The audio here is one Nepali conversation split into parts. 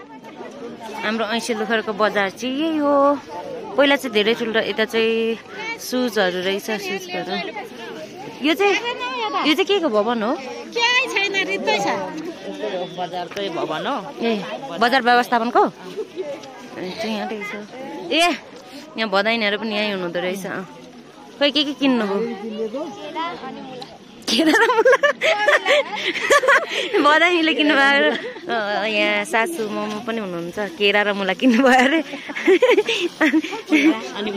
हाम्रो ऐसेलुखरको बजार चाहिँ यही हो। पहिला चाहिँ धेरै ठुलो यता चाहिँ सुजहरू रहेछ सुजहरू। यो चाहिँ के को भवन हो? केही छैन रित्तै छ। बजारकै भवन हो। ए बजार व्यवस्थापनको चाहिँ यहाँ रहेछ। ए यहाँ भदाइनीहरू पनि यहीँ हुनुहुँदो रहेछ। खै के किन्नु हो? केरा र मुला भदाइनीले किन्नुभयो। यहाँ सासू मोमो पनि हुनुहुन्छ। केरा र मुला किन्नुभयो अरे। अनि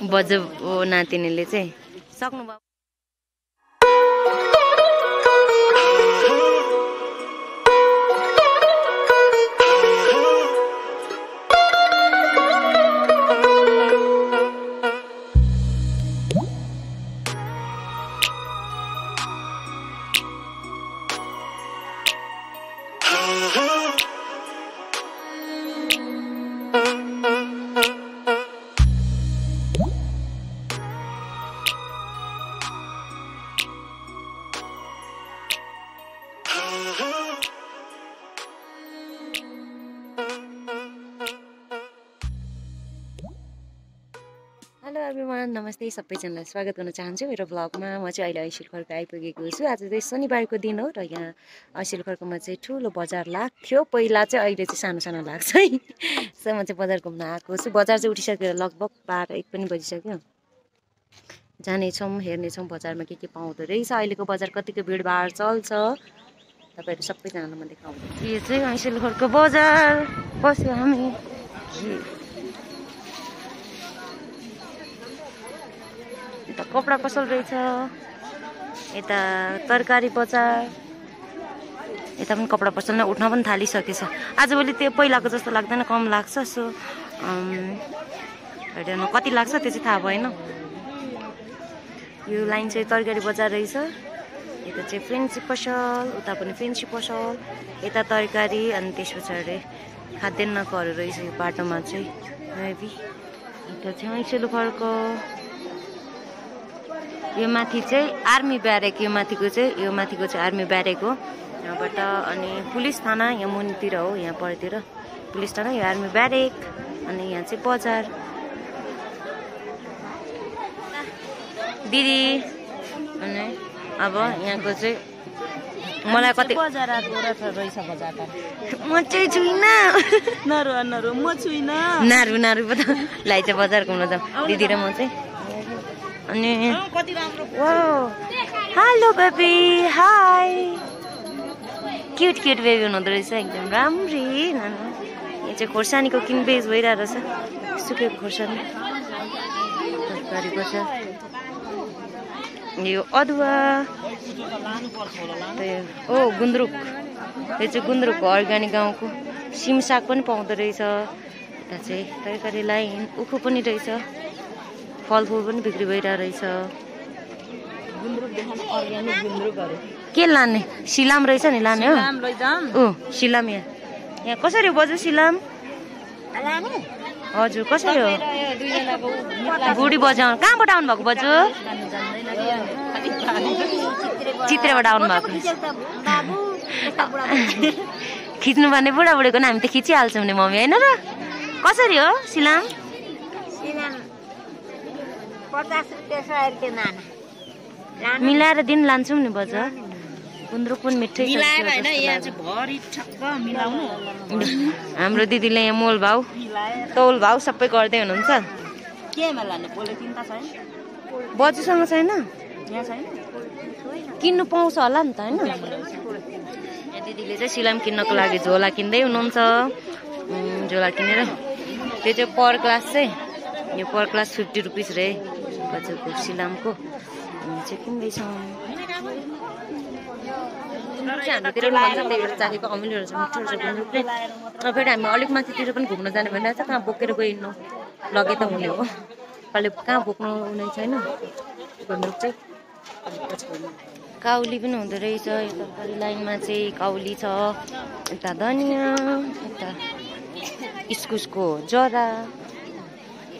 बजो नातिनीले चाहिँ सक्नुभयो। हेलो एभ्रिवान, नमस्ते सबैजनालाई स्वागत गर्न चाहन्छु मेरो ब्लगमा। म चाहिँ अहिले ऐसेलुखरको आइपुगेको छु। आज चाहिँ शनिबारको दिन हो र यहाँ ऐसेलुखरकोमा चाहिँ ठुलो बजार लाग्थ्यो पहिला चाहिँ, अहिले चाहिँ सानो सानो लाग्छ है। सो म चाहिँ बजार घुम्न आएको छु। बजार चाहिँ उठिसक्यो, लगभग 12-1 पनि बजिसक्यो। जानेछौँ, हेर्नेछौँ बजारमा के पाउँदो रहेछ। अहिलेको बजार कतिको भिडभाड चल्छ तपाईँहरू सबैजनालाई म देखाउँछु। यो चाहिँ ऐसेलुखरको बजार बस्यो हामी। यता कपडा पसल रहेछ, यता तरकारी बजार, यता पनि कपडा पसल नै उठ्न पनि थालिसकेछ। आजभोलि त्यो पहिलाको जस्तो लाग्दैन, कम लाग्छ। सो हेर्नु कति लाग्छ त्यो चाहिँ थाहा भएन। यो लाइन चाहिँ तरकारी बजार रहेछ। यता चाहिँ फेन्सी पसल, उता पनि फेन्सी पसल, यता तरकारी, अनि त्यस पछाडि खाद्यान्नकोहरू रहेछ यो बाटोमा चाहिँ मेबी। यता चाहिँ ऐसेलुखरको यो माथि चाहिँ आर्मी ब्यारेक, यो माथिको चाहिँ आर्मी ब्यारेक हो यहाँबाट। अनि पुलिस थाना यहाँ मुनितिर हो, यहाँ परतिर पुलिस थाना, यो आर्मी ब्यारेक, अनि यहाँ चाहिँ बजार। दिदी अनि अब यहाँको चाहिँ मलाई कति बजार रहेछ बजार त म चाहिँ छुइनँ। नरु म छुइनँ। नारु पो त लाई चाहिँ बजार घुम्न जाऊँ दिदी र म चाहिँ। अनि कति राम्रो। Hello baby, high. Cute baby हुनुहुँदो रहेछ, एकदम राम्री। यहाँ चाहिँ खोर्सानीको किनबेच भइरहेको रहेछ, सुकेको खोर्सानी तरकारीको छ। यो अदुवा, ओ गुन्द्रुक, यो चाहिँ गुन्द्रुकको अर्ग्यानिक गाउँको सिमसाग पनि पाउँदो रहेछ। यता चाहिँ तरकारी लाइन, उखु पनि रहेछ, फलफुल पनि बिक्री भइरहेको रहेछ। के लाने? सिलाम रहेछ नि, लाने हो? ऊ सिलाम यहाँ कसरी हो बजु? सिलाम हजुर कसरी हो? गुडी बजाउनु कहाँबाट आउनु भएको बजु? चित्रेबाट आउनु भएको। खिच्नु पर्ने बुढाबुढीको नाम त खिचिहाल्छौँ नि मम्मी, होइन र? कसरी हो सिलाम? 50 रुपैयाँ 100 रुपैयाँ नाना मिलाएर दिन लान्छौँ नि बजार। गुन्द्रुक पनि मिठै छ। हाम्रो दिदीले यहाँ मोल भाउ तौल भाउ सबै गर्दै हुनुहुन्छ। बजुसँग छैन, किन्नु पाउँछ होला नि त, होइन? दिदीले चाहिँ सिलाम किन्नको लागि झोला किन्दै हुनुहुन्छ। झोला किनेर त्यो चाहिँ पर ग्लास चाहिँ, यो पर ग्लास 50 रुपिस रे बजारको सिलामको। हामी चाहिँ किन्दैछौँ। हाम्रोतिर पनि भन्छ त्यही भएर चाखेको अमिलो रहेछ, मिठो रहेछ गुन्द्रुक चाहिँ। फेरि हामी अलिक माथितिर पनि घुम्न जाने भनिरहेको छ, कहाँ बोकेर गइनु लगे त हुने हो। कहिले कहाँ बोक्नु हुने छैन गुन्द्रुक चाहिँ। काउली पनि हुँदो रहेछ यो तरकारी लाइनमा चाहिँ। काउली छ, यता धनियाँ, यता इस्कुसको जरा,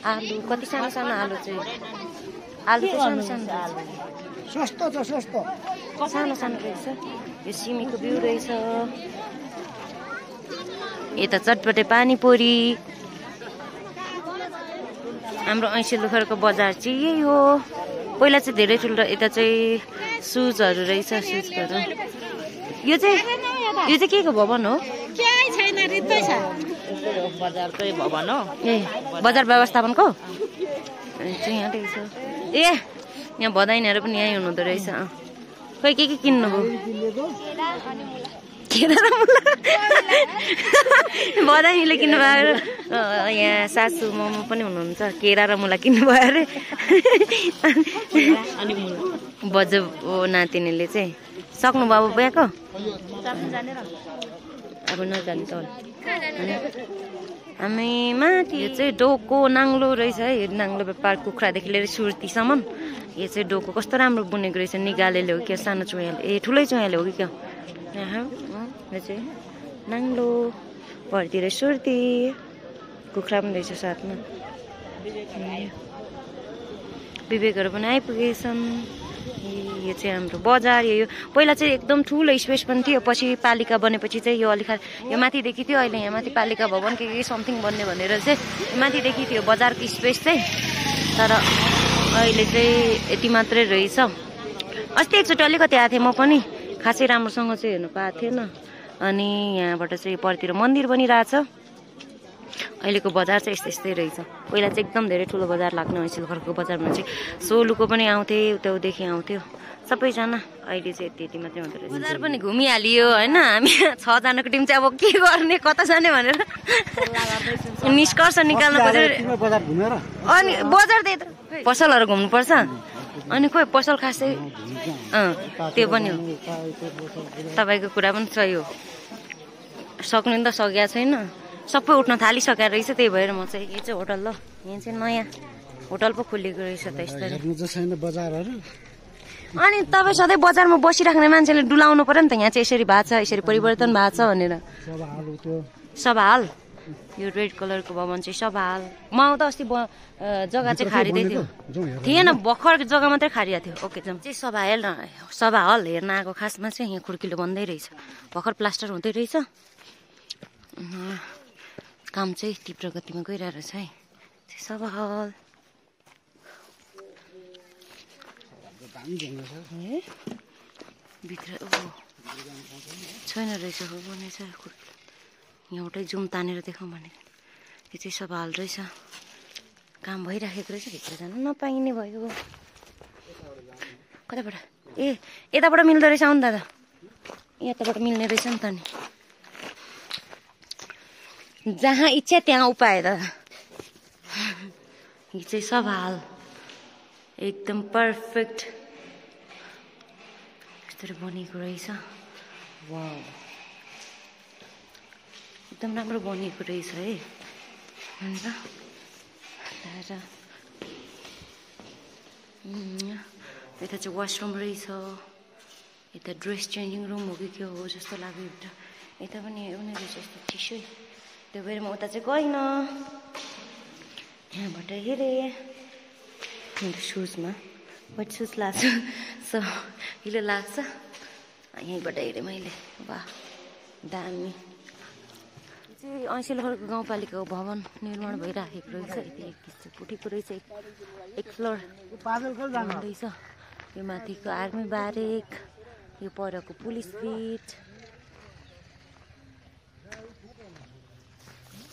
आलु, कति सानो सानो आलु चाहिँ। आलु चाहिँ सानो सानो सस्तो छ, सस्तो सानो सानो रहेछ। यो सिमीको बिउ रहेछ। यता चटपटे पानीपुरी। हाम्रो ऐसेलुखरको बजार चाहिँ यही हो। पहिला चाहिँ धेरै ठुलो, यता चाहिँ सुजहरू रहेछ, सुजहरू। यो चाहिँ के को भवन हो? केही छैन, रित्तै छ। बजारकै भवन हो। ए बजार व्यवस्थापनको चाहिँ यहाँ रहेछ। ए यहाँ भदाइनीहरू पनि यहीँ हुनुहुँदो रहेछ। खै के किन्नुभयो? केरा र मुला। भदाइनीले किन्नुभयो। यहाँ सासू मोमो पनि हुनुहुन्छ, केरा र मुला किन्नुभयो अरे। अनि मुला बजु नातिनीले चाहिँ सक्नुभयो अब बिहाको? अब नजाने त हामी माथि। यो चाहिँ डोको नाङ्लो रहेछ है, यो नाङ्लो व्यापार कुखुरादेखि लिएर सुर्तीसम्म। यो चाहिँ डोको कस्तो राम्रो बुनेको रहेछ, निगालेले हो कि सानो चुयाले? ए ठुलै चुयाले हो कि क्या? यो चाहिँ नाङ्लो, भरतिर सुर्ती, कुखुरा पनि रहेछ साथमा। विवेकहरू पनि आइपुगेछन्। यो चाहिँ हाम्रो बजार। यो पहिला चाहिँ एकदम ठुलो स्पेस पनि थियो, पछि पालिका बनेपछि चाहिँ यो अलिक यो माथिदेखि थियो। अहिले यहाँ माथि पालिका भवन के समथिङ बन्ने भनेर चाहिँ माथिदेखि थियो बजारको स्पेस चाहिँ, तर अहिले चाहिँ यति मात्रै रहेछ। अस्ति एकचोटि अलिकति आएको थिएँ म पनि, खासै राम्रोसँग चाहिँ हेर्नु पाएको थिएन। अनि यहाँबाट चाहिँ परतिर मन्दिर बनिरहेछ। अहिलेको बजार चाहिँ यस्तै यस्तै रहेछ। पहिला चाहिँ एकदम धेरै ठुलो बजार लाग्ने ऐसेलुखरको बजारमा चाहिँ सोलुको पनि आउँथे, उताउदेखि आउँथ्यो सबैजना। अहिले चाहिँ यति मात्रै हुँदो रहेछ। बजार पनि घुमिहालियो होइन। हामी 6 जनाको टिम चाहिँ अब के गर्ने, कता जाने भनेर निष्कर्ष निकाल्नु पर्यो। अनि बजार त्यही त पसलहरू घुम्नुपर्छ। अनि खोइ पसल खासै त्यो पनि हो। तपाईँको कुरा पनि सही हो। सक्नु नि त सकिया छैन, सबै उठ्न थालिसकेर रहेछ। त्यही भएर म चाहिँ यो चाहिँ होटल, ल यहाँ चाहिँ नयाँ होटल पो खोलेको रहेछ त यस्तो। अनि तपाईँ सधैँ बजारमा बसिराख्ने मान्छेले डुलाउनु पर्यो नि त, यहाँ चाहिँ यसरी भएको छ, यसरी परिवर्तन भएको छ भनेर। सभाहाल, यो रेड कलरको भवन चाहिँ सभाहाल। म आउँदा अस्ति जग्गा चाहिँ खारिँदै थियो, थिएन भर्खर जग्गा मात्रै खारिएको थियो। ओके जाउँ चाहिँ सभाहाल हेर्न आएको। खासमा चाहिँ यहाँ खुड्किलो बन्दै रहेछ, भर्खर प्लास्टर हुँदै रहेछ। काम चाहिँ तीव्र गतिमा गइरहेको छ है। सभाहाल भित्र छैन रहेछ, बनेछ। यहाँबाटै जुम तानेर देखाउँ भने यो चाहिँ सभाहाल रहेछ। काम भइराखेको रहेछ, भित्र जान नपाइने भयो। कताबाट? ए यताबाट मिल्दो रहेछ। आउनु दादा, यताबाट मिल्ने रहेछ नि त। नि जहाँ इच्छा त्यहाँ उपाय दादा। यो चाहिँ सभाहाल एकदम पर्फेक्ट यस्तरी बनेको रहेछ। वाउ, एकदम राम्रो बनिएको रहेछ है। अन्त यता चाहिँ वासरुम रहेछ, यता ड्रेस चेन्जिङ रुम हो कि के हो जस्तो लाग्यो भित्र। यता पनि एउटै रहेछ यस्तो चिसै। त्यो भएर म उता चाहिँ गइनँ, यहाँबाट हेरेँ। मेरो सुजमा वाइट सुज लाग्छ, सो हिलो लाग्छ। यहीँबाट हेरेँ मैले। वाह दामी। चाहिँ ऐसेलुखरको गाउँपालिकाको भवन निर्माण भइराखेको रहेछ। यति एक उठेको रहेछ, एक फ्लोर रहेछ। यो माथिको आर्मी ब्यारेक, यो परको पुलिस बिट।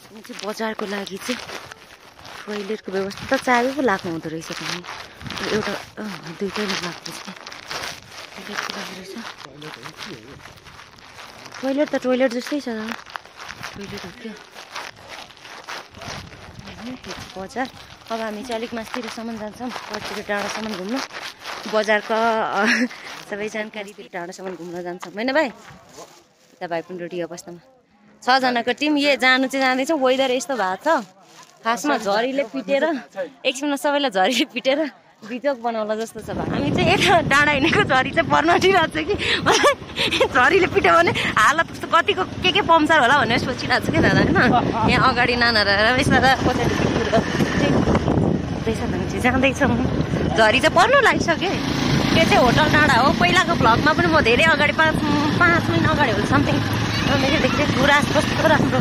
यो चाहिँ बजारको लागि चाहिँ टोइलेटको व्यवस्था त चाबी पो लाग्नु हुँदो रहेछ। पनि एउटा दुईटै लाग्दो रहेछ। टोइलेट त टोइलेट जस्तै छ, टोइलेट हो क्या बजार। अब हामी चाहिँ अलिक मास्तिरसम्म जान्छौँ, पर्तिर डाँडासम्म घुम्न। बजारको सबै जानकारी डाँडासम्म घुम्न जान्छौँ होइन भाइ? तपाईँ पनि रेडी अवस्थामा 6 जनाको टिम। यो जानु चाहिँ जाँदैछ। वेदर यस्तो भएको छ, खासमा झरीले पिटेर एकछिनमा सबैलाई झरीले पिटेर बिजोग बनाउला जस्तो छ। हामी चाहिँ एक डाँडा हिँडेको झरी चाहिँ पर्न आँटिरहेको छ कि झरीले पिट्यो भने हालत कतिको के पम्चर होला भनेर सोचिरहेको छु कि दादा होइन। यहाँ अगाडि नाना चाहिँ जाँदैछौँ। झरी चाहिँ पर्नु लागिसक्यो। त्यो चाहिँ होटल डाँडा हो। पहिलाको भ्लगमा पनि म धेरै अगाडि 5 मिनट अगाडि हो समथिङ अन्तखेरि गुराँस कस्तो राम्रो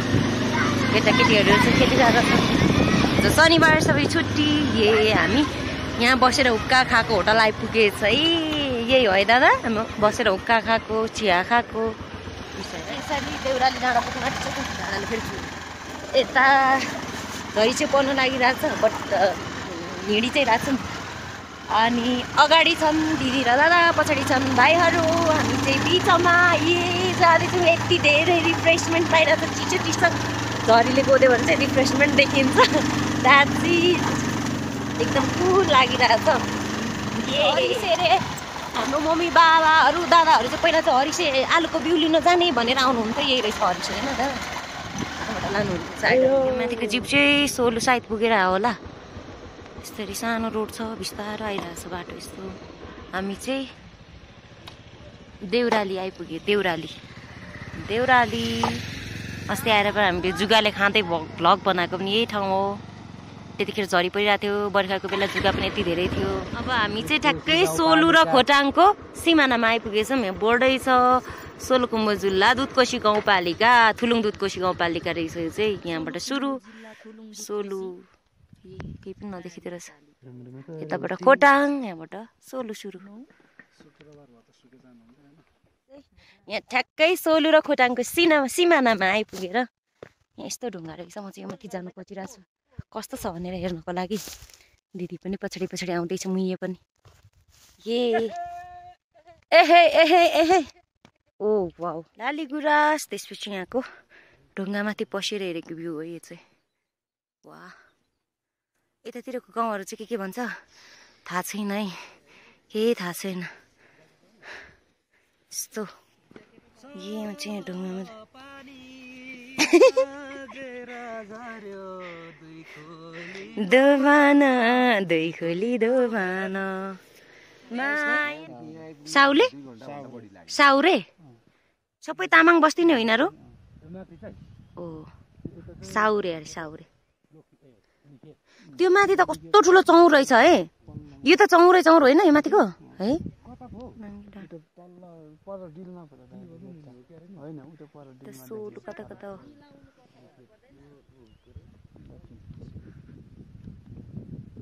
केटाकेटीहरू चाहिँ खेलिरहेको छ शनिबार सबै छुट्टी हामी यहाँ बसेर हुक्का खाएको होटल आइपुगेछ है यही हो है दादा हामी बसेर हुक्का खाएको चिया खाएको यसरी देउराली डाँडा पुग्न आँटिसक्यो डाँडाले फेरि यता झरी चाहिँ पर्न लागिरहेको छ बट हिँडी चाहिँ रहेको छ अनि अगाडि छन् दिदी र दादा पछाडि छन् भाइहरू हामी चाहिँ बिचमा जाँदैछौँ यति धेरै रिफ्रेसमेन्ट पाइरहेको छ चिसो चिसो झरीले गोद्यो भने चाहिँ रिफ्रेसमेन्ट देखिन्छ दार्जी एकदम कुल लागिरहेको छ हरिसे हाम्रो मम्मी बाबाहरू दादाहरू चाहिँ पहिला चाहिँ हरिसे आलुको बिउ लिन जाने भनेर आउनुहुन्थ्यो यही रहेछ हरिसे होइन दादा लानुहुन्थ्यो सायद माथिको जिप चाहिँ सोलु सायद पुगेर आयो होला यसरी सानो रोड छ बिस्तारो आइरहेको छ बाटो यस्तो हामी चाहिँ देउराली आइपुग्यो देउराली अस्ति आएर पनि हामीले जुगाले खाँदै भ्लग बनाएको पनि यही ठाउँ हो त्यतिखेर झरी परिरहेको थियो बर्खाको बेला जुगा पनि यति धेरै थियो अब हामी चाहिँ ठ्याक्कै सोलु र खोटाङको सिमानामा आइपुगेछौँ यहाँ बोर्डै छ सोलुखुम्बु जिल्ला दुधकोशी गाउँपालिका थुलुङ दुधकोशी गाउँपालिका रहेछ यो चाहिँ यहाँबाट सुरु सोलु केही पनि नदेखिँदो रहेछ यताबाट खोटाङ यहाँबाट सोलु सुरु यहाँ ठ्याक्कै सोलु र खोटाङको सिमानामा आइपुगेर यहाँ यस्तो ढुङ्गा रहेछ म चाहिँ माथि जानु खोजिरहेको छु कस्तो छ भनेर हेर्नको लागि दिदी पनि पछाडि पछाडि आउँदैछ मुइए पनि एहे ओ वाउ लाली गुराँस त्यसपछि यहाँको ढुङ्गामाथि पसेर हेरेको भ्यू हो यो चाहिँ वाह यतातिरको गाउँहरू चाहिँ के भन्छ थाहा छैन है केही थाहा छैन यस्तो यहाँ चाहिँ ढुङ्गामा दोभाना दुई खोली दोभाना साउरे सबै तामाङ बस्ती नै होइन र ओ साउरे अरे साउरे त्यो माथि त कस्तो ठुलो चौर रहेछ है यो त चौर होइन यो माथिको है सोलु कता कता हो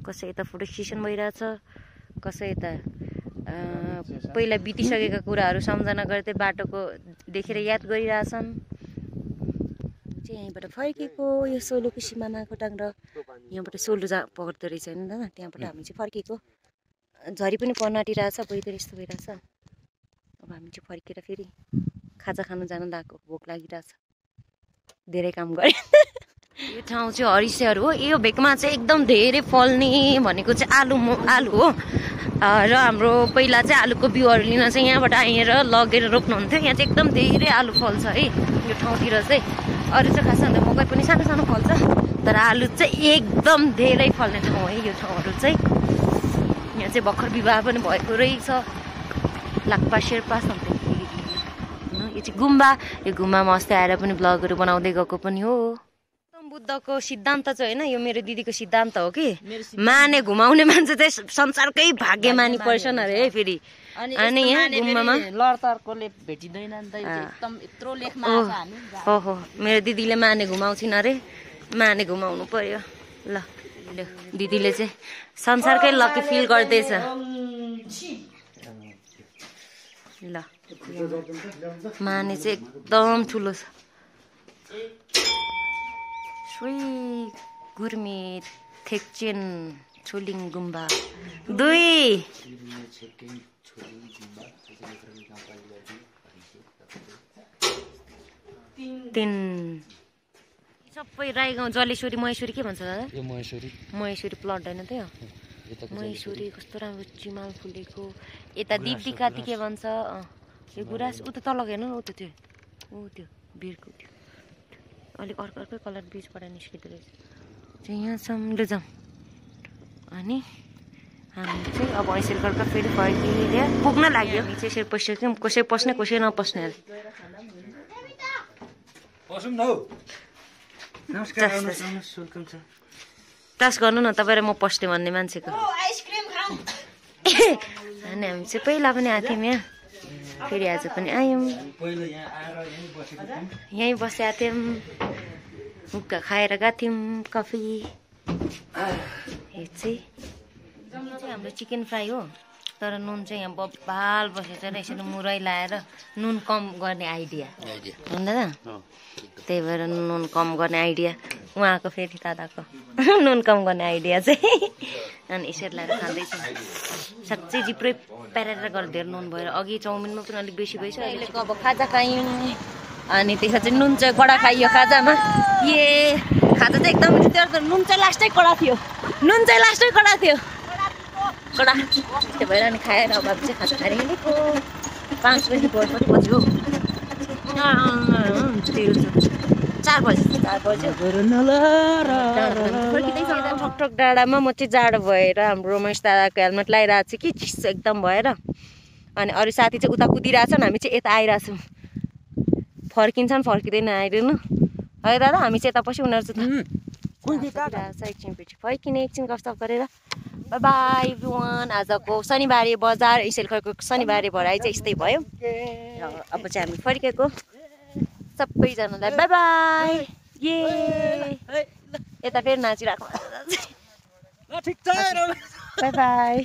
कसै यता फोटो सेसन भइरहेछ कसै यता पहिला बितिसकेका कुराहरू सम्झना गर्दै बाटोको देखेर याद गरिरहेछन् चाहिँ यहीँबाट फर्केको यो सोलुको सिमाना खोटाङ र यहाँबाट सोलु पर्दो रहेछ होइन दादा त्यहाँबाट हामी चाहिँ फर्केको झरी पनि पर्न आँटिरहेछ वेदर यस्तो भइरहेछ अब हामी चाहिँ फर्केर फेरि खाजा खानु जानु लागेको भोक लागिरहेछ धेरै काम गरे यो ठाउँ चाहिँ हरिसेहरू हो यो भेकमा चाहिँ एकदम धेरै फल्ने भनेको चाहिँ आलु हो र हाम्रो पहिला चाहिँ आलुको बिउहरू लिन चाहिँ यहाँबाट आएर लगेर रोप्नुहुन्थ्यो यहाँ चाहिँ एकदम धेरै आलु फल्छ है यो ठाउँतिर चाहिँ अरू चाहिँ खास भन्दा मकै पनि सानो सानो फल्छ तर आलु चाहिँ एकदम धेरै फल्ने ठाउँ है यो ठाउँहरू चाहिँ यहाँ चाहिँ भर्खर विवाह पनि भएको रहेछ लाक्पा शेर्पा समथिङ यो चाहिँ गुम्बा यो गुम्बामा अस्ति आएर पनि ब्लगहरू बनाउँदै गएको पनि हो बुद्धको सिद्धान्त चाहिँ होइन यो मेरो दिदीको सिद्धान्त हो कि माने घुमाउने मान्छे चाहिँ संसारकै भाग्यमानी पर्छन् अरे है फेरि अनि यहाँ गुम्बामा लडतर्कोले भेटिँदैन नि त एकदम यत्रो लेखमा हामी ओहो मेरो दिदीले माने घुमाउँछिन् अरे माने घुमाउनु पर्यो ल दिदीले चाहिँ संसारकै लकी फिल गर्दैछ ल माने चाहिँ एकदम ठुलो छ गुर्मे थेक्चेन छोलिङ गुम्बा 2 3 सबै राई गाउँ जलेश्वरी महेश्वरी के भन्छ दादा यो महेश्वरी प्लट होइन त यो महेश्वरी कस्तो राम्रो चिमाल फुलेको यता दिप्ती काती के भन्छ यो गुराँस उता तल हेर्नु न उता त्यो बिरको त्यो अलिक अर्कै कलर बिचबाट निस्किँदो रहेछ चाहिँ यहाँसम्म जाउँ अनि हामी चाहिँ अब यसरी गर्दा फेरि फर्किएर पुग्न लाग्यो हामी चाहिँ यसरी पसिसक्यौँ कसै पस्ने कसै नपस्ने अरे टास गर्नु न तपाईँ र म पस्ने भन्ने मान्छेको अनि हामी चाहिँ पहिला पनि आएको थियौँ यहाँ फेरि आज पनि आयौँ यहीँ बसेका थियौँ हुक्का खाएर गएको थियौँ कफी यो चाहिँ हाम्रो चिकन फ्राई हो तर नुन चाहिँ यहाँ बब्बाल बसेछ र यसरी मुरै लाएर नुन कम गर्ने आइडिया हुँदैन त्यही भएर नुन कम गर्ने आइडिया उहाँको फेरि दादाको नुन कम गर्ने आइडिया चाहिँ अनि यसरी लाएर खाँदैछौँ साँच्चै जिप्रै प्यारेर गरिदिएर नुन भएर अघि चाउमिनमा पनि अलिक बेसी भएछ अहिलेको अब खाजा खायौँ अनि त्यसमा चाहिँ नुन चाहिँ कडा खाइयो खाजामा खाजा चाहिँ एकदम नुन चाहिँ लास्टै कडा थियो कडा त्यही भएर अनि खाएर अब चाहिँ खाजा खाएर हिँडेको 5 बजी कति बज्यो 4 बज्यो ठकठक डाँडामा म चाहिँ जाडो भएर हाम्रो रमेश दादाको हेलमेट लगाइरहेको छु कि चिसो एकदम भएर अनि अरू साथी चाहिँ उता कुदिरहेछन् हामी चाहिँ यता आइरहेछौँ फर्किन्छन् फर्किँदैन आइरहनु है दादा हामी चाहिँ यता पछि उनीहरू चाहिँ एकछिनपछि फर्किने एकछिन गफसफ गरेर बाई बाई एभ्रिवान आजको शनिबारे बजार इसेलखरको शनिबारे भराइ चाहिँ यस्तै भयो अब चाहिँ हामी फर्केको सबैजनालाई बाई बाई यता फेरि नाचिरहेको बाई बाई